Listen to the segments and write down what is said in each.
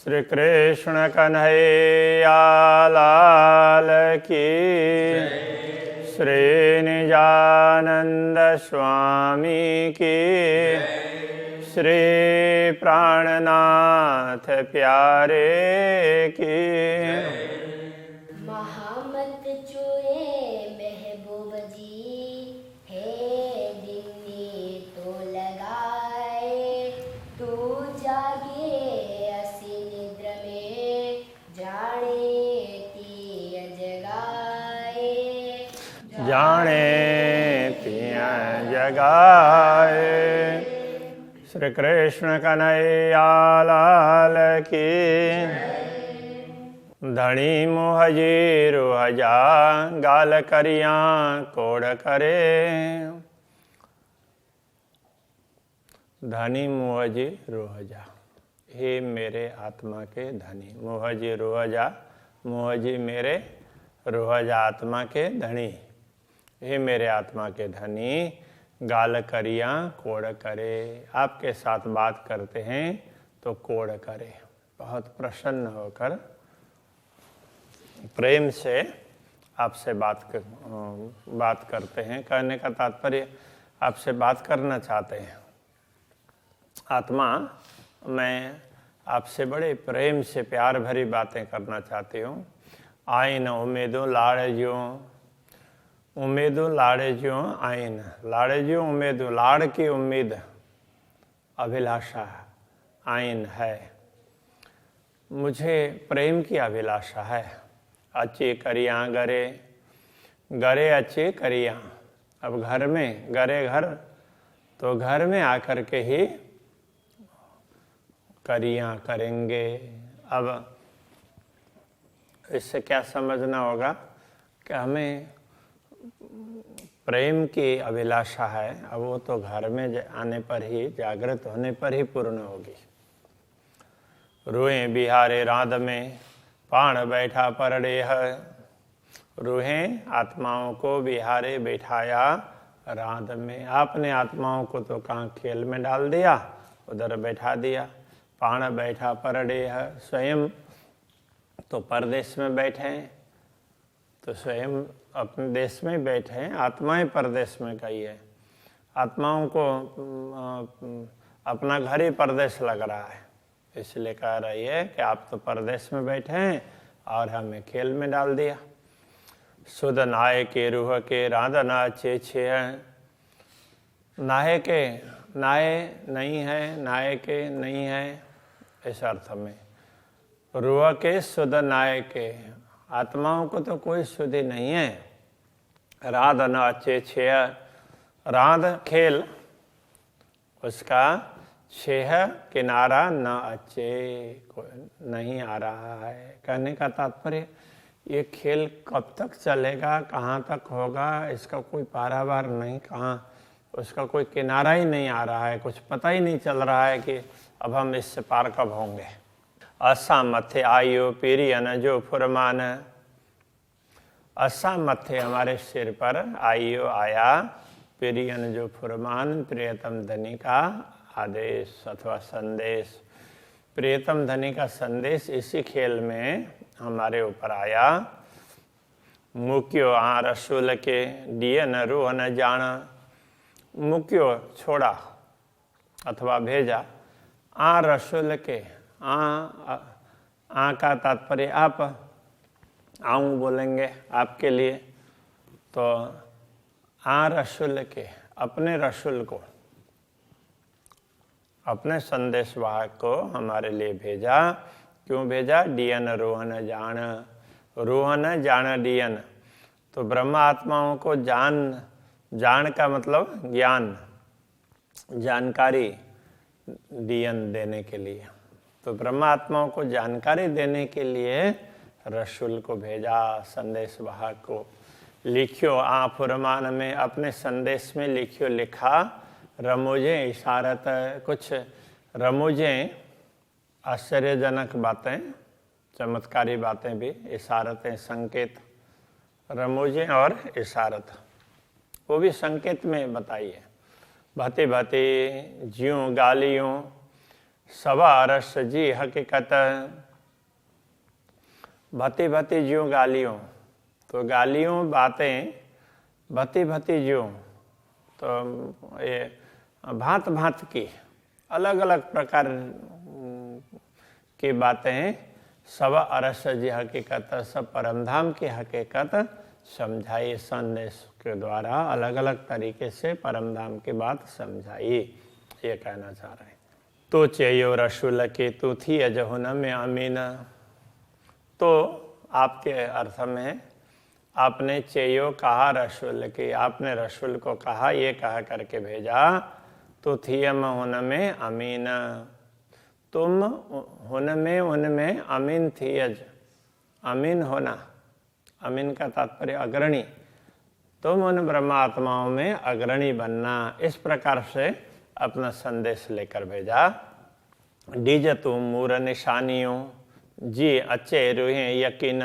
श्री कृष्ण कन्हैया लाल की, श्री निजानंद स्वामी की, श्री प्राणनाथ प्यारे की। महामत चुए महबूब जी, है दिल्ली तो लगाए, तू जागे असी निद्र में, जाने तिय जगाए, जाने तिय जगाए। श्री कृष्ण कन्हैया लाल की, धनी मोहजी रोहजा, गाल करिया कोड़ करे। धनी मोहजी रोहजा, हे मेरे आत्मा के धनी। मोहजी रोहजा, मोहजी मेरे, रोहजा आत्मा के धनी। हे मेरे आत्मा के धनी, गाल करिया कोड़ करे। आपके साथ बात करते हैं तो कोड़ करे, बहुत प्रसन्न होकर प्रेम से आपसे बात करते हैं। कहने का तात्पर्य आपसे बात करना चाहते हैं। आत्मा, मैं आपसे बड़े प्रेम से प्यार भरी बातें करना चाहती हूँ। आइन उम्मीदों लाड़ज्यों, उम्मीदों लाड़ज्यों आइन, लाड़ज्यों उम्मीदों, लाड़ की उम्मीद अभिलाषा आइन है। मुझे प्रेम की अभिलाषा है। अच्छी करिया गरे, गरे अच्छी करिया। अब घर में गरे घर, तो घर में आकर के ही करियां करेंगे। अब इससे क्या समझना होगा कि हमें प्रेम की अभिलाषा है, अब वो तो घर में आने पर ही, जागृत होने पर ही पूर्ण होगी। रूहें बिहारे राध में, पाण बैठा परडेह। रूहें आत्माओं को बिहारे बैठाया राध में। आपने आत्माओं को तो कहाँ खेल में डाल दिया, उधर बैठा दिया। पाण बैठा परडेह, स्वयं तो परदेश में बैठे हैं, तो स्वयं अपने देश में बैठे हैं, आत्माएं परदेश में गई है। आत्माओं को अपना घर ही परदेश लग रहा है, इसलिए कह रही है कि आप तो परदेश में बैठे हैं और हमें खेल में डाल दिया। सुध नाय के रूह के राधना चे छे है। नाहे के, नाये नहीं है, नाये के नहीं है, इस अर्थ में। रूह के सुध नाय के, आत्माओं को तो कोई शुद्धि नहीं है। राध न अच्छे छेह, राध खेल उसका, छेह किनारा न अच्छे नहीं आ रहा है। कहने का तात्पर्य ये खेल कब तक चलेगा, कहाँ तक होगा, इसका कोई पारावार नहीं, कहाँ उसका कोई किनारा ही नहीं आ रहा है। कुछ पता ही नहीं चल रहा है कि अब हम इससे पार कब होंगे। असा मथे आयो पीरियन जो फुरमान, असा मथे हमारे सिर पर आयो आया, पीरियन जो फुरमान, प्रियतम धनी का आदेश अथवा संदेश। प्रियतम धनी का संदेश इसी खेल में हमारे ऊपर आया। मुक्यो आ रसूल के दिए न रूह न जाना। मुक्यो छोड़ा अथवा भेजा, आ रसूल के, आ का तात्पर्य आप, आऊँ बोलेंगे आपके लिए, तो आ रसूल के, अपने रसूल को, अपने संदेशवाहक को हमारे लिए भेजा। क्यों भेजा? डियन रोहन जान, रोहन जान डियन। तो ब्रह्म आत्माओं को जान का मतलब ज्ञान, जानकारी, डियन देने के लिए। तो ब्रह्म आत्माओं को जानकारी देने के लिए रसूल को भेजा, संदेशवाहक को। लिखियो आ फुरमान में, अपने संदेश में लिखियो, लिखा। रमूजें इशारत, कुछ रमूजें आश्चर्यजनक बातें, चमत्कारी बातें भी, इशारतें संकेत, रमूजें और इशारत, वो भी संकेत में बताइए। भांति भांति ज्यों गालियों, सब अरस जी हकीकत। भती भती ज्यों गालियों, तो गालियों बातें भती भती ज्यों, तो ये भांत भांत की अलग अलग प्रकार की बातें सब अरस जी हकीकत, सब परमधाम की हकीकत समझाई। संदेश के द्वारा अलग अलग तरीके से परमधाम की बात समझाई, ये कहना चाह रहे हैं। तो चेयो रसूल के तू थी अजहुन में अमीन। तो आपके अर्थ में आपने चेयो कहा रसूल की, आपने रसूल को कहा, ये कहा करके भेजा। तो थी हुन में अमीन, तुम हुन में उनमें अमीन थी। अमीन होना, अमीन का तात्पर्य अग्रणी, तुम उन ब्रह्मात्माओं में अग्रणी बनना, इस प्रकार से अपना संदेश लेकर भेजा। डीज तुम मूर निशानियों जी अच्छे रूहे यकीन।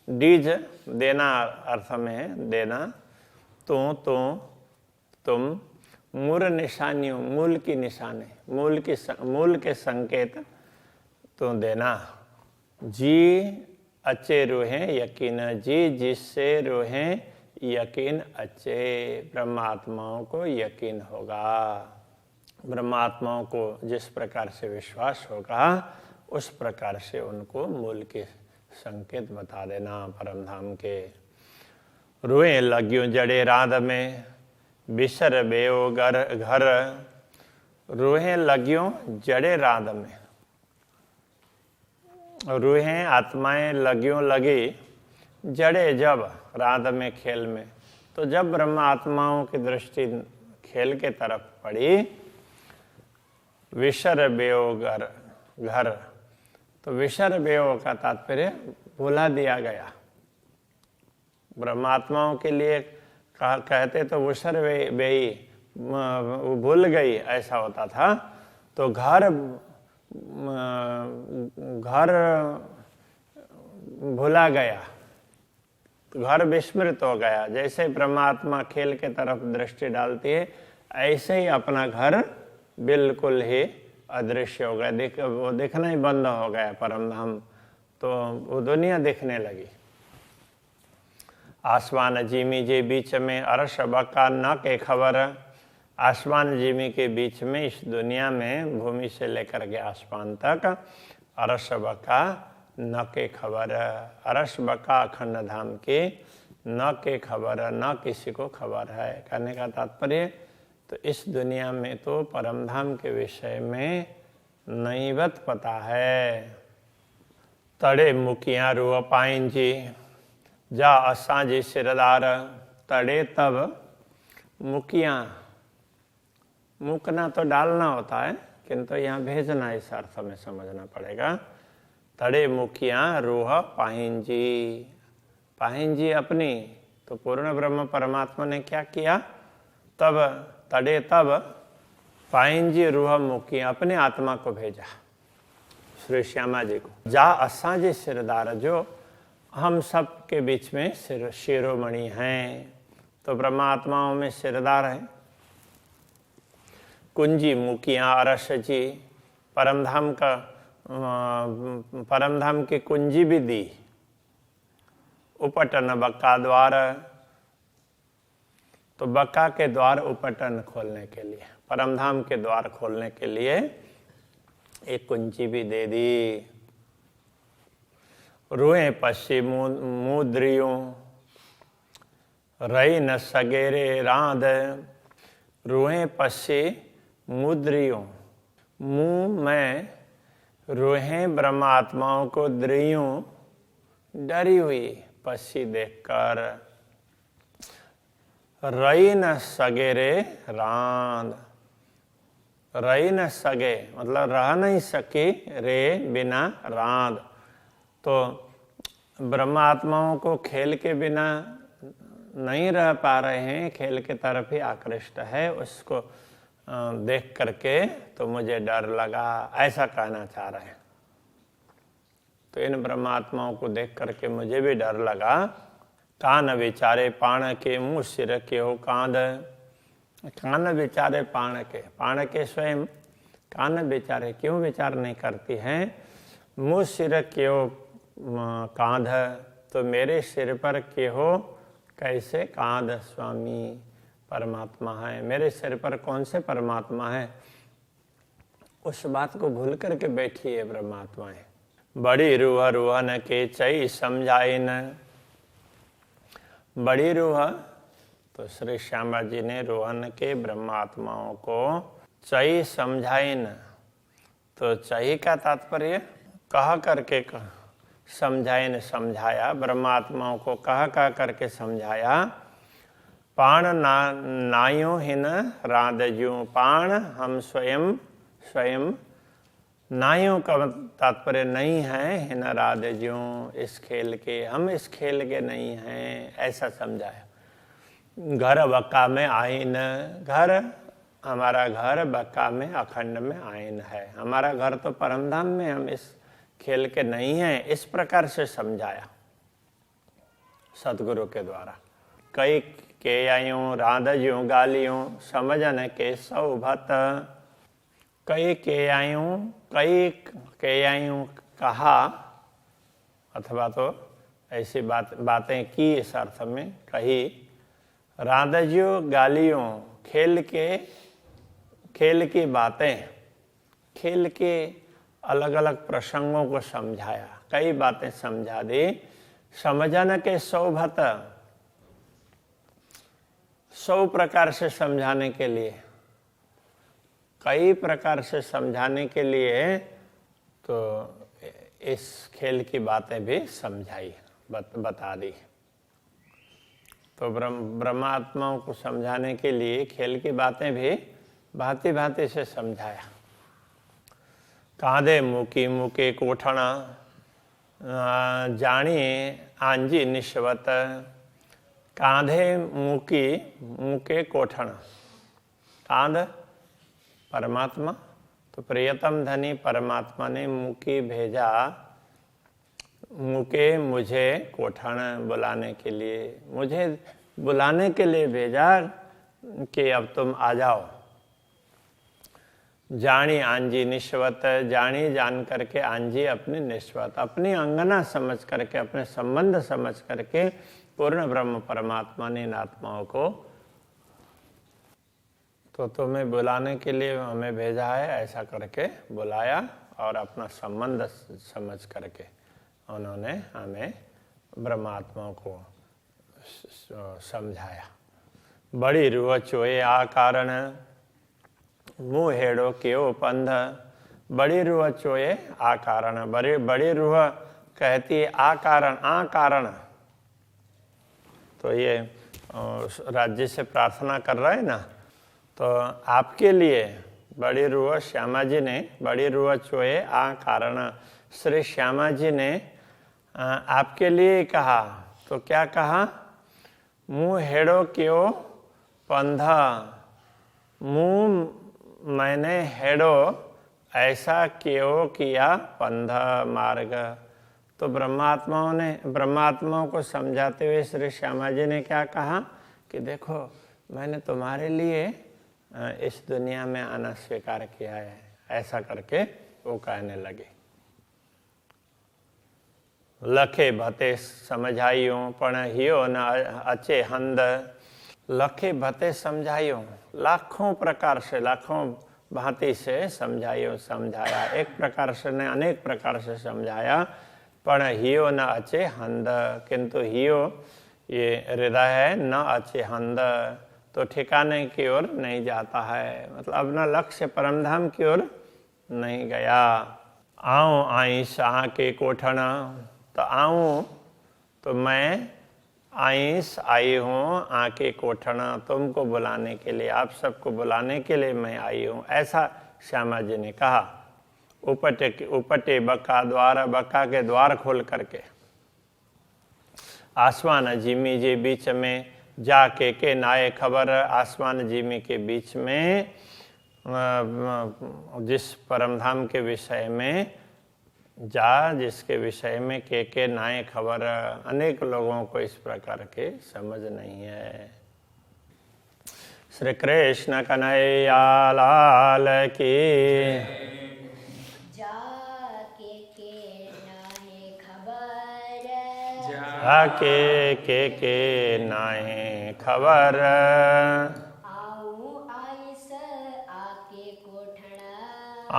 डीज देना अर्थ में देना, तुम मूर निशानियों, मूल की निशाने, मूल के संकेत तो देना। जी अच्छे रूहें यकीन, जी जिससे रूहें यकीन अच्छे, ब्रह्मात्माओं को यकीन होगा। ब्रह्मात्माओं को जिस प्रकार से विश्वास होगा उस प्रकार से उनको मूल के संकेत बता देना परमधाम के। रोए लग्यों जड़े रात में बिसर बेओ घर। रूहें लग्यों जड़े रात में, रूहें आत्माएं लग्यों लगी जड़े जब रात में खेल में, तो जब ब्रह्मा आत्माओं की दृष्टि खेल के तरफ पड़ी, विसर बेओ घर, तो विसर बेओ का तात्पर्य भुला दिया गया। ब्रह्मात्माओं के लिए कहते तो विसर बेई, भूल गई, ऐसा होता था। तो घर भुला गया, घर विस्मृत हो गया। जैसे परमात्मा खेल के तरफ दृष्टि डालती है, ऐसे ही अपना घर बिल्कुल ही अदृश्य हो गया, वो दिखना ही बंद हो गया परमधाम, तो वो दुनिया दिखने लगी। आसमान जिमी के बीच में अरश बका न के खबर। आसमान जिमी के बीच में, इस दुनिया में भूमि से लेकर के आसमान तक अरश बका न के खबर। अरश बका अखंड धाम की न के खबर, न किसी को खबर है। कहने का तात्पर्य, तो इस दुनिया में तो परमधाम के विषय में नईवत पता है। तड़े मुखियां रो पाइन जी जा असांजी सिरदार। तड़े तब मुखियां, मुकना तो डालना होता है, किंतु यहाँ भेजना इस अर्थ में समझना पड़ेगा। तड़े मुखियां रूह पाहिन जी, पाहिन जी अपनी, तो पूर्ण ब्रह्म परमात्मा ने क्या किया, तब तड़े तब पाहिन जी रूह मुखियां, अपने आत्मा को भेजा श्री श्यामा जी को। जा असांजी सिरदार, जो हम सब के बीच में शिरोमणि हैं, तो ब्रह्मात्माओं में सिरदार है। कुंजी मुखियां अरस जी, परमधाम का परमधाम की कुंजी भी दी। उपटन बक्का द्वार, तो बक्का के द्वार उपटन खोलने के लिए, परमधाम के द्वार खोलने के लिए एक कुंजी भी दे दी। रुए पश्ची मुद्रियों रही न सगेरे रांद। रुए पश्ची मुद्रियों, मुंह में रूहें ब्रह्मात्माओं को द्रियों डरी हुई पश्ची देखकर। रही न सगेरे रांद, रही न सगे मतलब रह नहीं सकी रे बिना रांद, तो ब्रह्मात्माओं को खेल के बिना नहीं रह पा रहे हैं, खेल के तरफ ही आकृष्ट है, उसको देख करके तो मुझे डर लगा, ऐसा कहना चाह रहे हैं। तो इन ब्रह्मात्माओं को देख करके मुझे भी डर लगा। कान विचारे पाण के मुँह सिर के हो कांध। कान विचारे पाण के स्वयं कान बेचारे क्यों विचार नहीं करती हैं? मुझ सिर क्यों कांध, तो मेरे सिर पर क्यों कैसे कांध स्वामी परमात्मा है, मेरे सिर पर कौन से परमात्मा है? उस बात को भूल करके बैठी है परमात्माएं। बड़ी रूह रूहन के चई समझाए न, बड़ी रूह तो श्री श्यामा जी ने रोहन के ब्रह्मात्माओं को चई समझाए न, तो चई का तात्पर्य कह करके समझाए न, समझाया, ब्रह्मात्माओं को कह करके समझाया। पाण नायो हिन राधज्यों, पाण हम स्वयं, स्वयं नायों का तात्पर्य नहीं है, हिन राधज्यों इस खेल के, हम इस खेल के नहीं हैं, ऐसा समझाया। घर बक्का में आइन, घर हमारा घर बक्का में अखंड में आइन है, हमारा घर तो परमधाम में, हम इस खेल के नहीं हैं, इस प्रकार से समझाया सतगुरु के द्वारा। कई के आयों राधज्यों गालियों समझन के सौभत, कई के आयों कहा, अथवा तो ऐसी बातें की इस अर्थ में कही। राधज्यों गालियों खेल की बातें, खेल के अलग अलग प्रसंगों को समझाया, कई बातें समझा दी। समझन के सौभत, 100 प्रकार से समझाने के लिए, कई प्रकार से समझाने के लिए तो इस खेल की बातें भी समझाई, बता दी। तो ब्रह्मात्माओं को समझाने के लिए खेल की बातें भी भांति भांति से समझाया। कांधे मुकी मुके कोठना जानिए आंजी निश्वत, कांधे मुके कोठना, कांध परमात्मा, तो प्रियतम धनी परमात्मा ने मुकी भेजा, मुके मुझे कोठन बुलाने के लिए, मुझे बुलाने के लिए भेजा कि अब तुम आ जाओ। जानी आंजी निश्वत, जानी जान करके आंजी अपनी निश्वत, अपनी अंगना समझ करके, अपने संबंध समझ करके पूर्ण ब्रह्म परमात्मा ने इन आत्माओं को तो तुम्हें बुलाने के लिए हमें भेजा है, ऐसा करके बुलाया और अपना संबंध समझ करके उन्होंने हमें ब्रह्मात्माओं को समझाया। बड़ी रूह चोए आ कारण, मुँह हेड़ो क्यों पंध, बड़ी रूह चोए आ कारण, बड़ी रूह कहती है आ कारण, तो ये राज्य से प्रार्थना कर रहे हैं ना, तो आपके लिए बड़ी रूह श्यामा जी ने, बड़ी रूह चोए आ कारण, श्री श्यामा जी ने आपके लिए कहा। तो क्या कहा? मुँह हेड़ो क्यों पंधा, मुँह मैंने हेड़ो ऐसा क्यों किया पंधा मार्ग। तो ब्रह्मात्माओं को समझाते हुए श्री श्यामा जी ने क्या कहा कि देखो मैंने तुम्हारे लिए इस दुनिया में आना स्वीकार किया है, ऐसा करके वो कहने लगे। लखे भते समझाइयो पण हियो न अचे हंद, लखे भते समझाइयो, लाखों प्रकार से, लाखों भांति से समझाया, एक प्रकार से ने अनेक प्रकार से समझाया, पण हियो न अचे हंद, किंतु हियो ये हृदय है, न अचे हंद तो ठिकाने की ओर नहीं जाता है, मतलब अपना लक्ष्य परमधाम की ओर नहीं गया। आऊँ आईस आ के कोठना, तो आऊँ तो मैं आईस आई हूँ आके कोठना, तुमको बुलाने के लिए, आप सबको बुलाने के लिए मैं आई हूँ, ऐसा श्यामा जी ने कहा। उपटे बक्का द्वार, बक्का के द्वार खोल करके आसमान जिमी जे बीच में जाके के नाये खबर, आसमान जिमी के बीच में जिस परमधाम के विषय में जा, जिसके विषय में के नाये खबर, अनेक लोगों को इस प्रकार के समझ नहीं है। श्री कृष्ण कन्हैया लाल की। जाके के नाहे खबर, जाके के नाहे खबर। आऊं आइस आके कोठणा,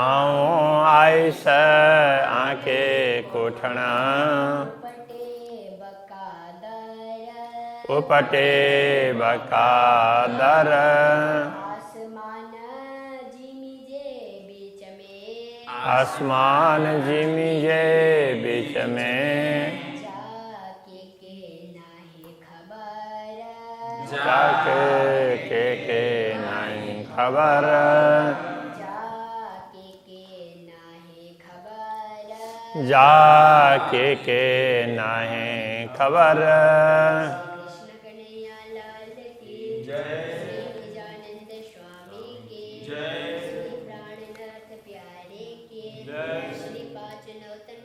आऊं आइस आके कोठणा। उपटे बकादर। आसमान जिमी जे बीच में, आसमान जिमी जे बीच में। जाके के नाहे खबर, जाके के नहीं खबर। जाके के नाहे खबर, जाके के नहीं खबर। कृष्ण कन्हैया लाल की जय, श्री गजानंद स्वामी की जय, श्री प्राणनाथ प्यारे की जय, श्री पांच नौतन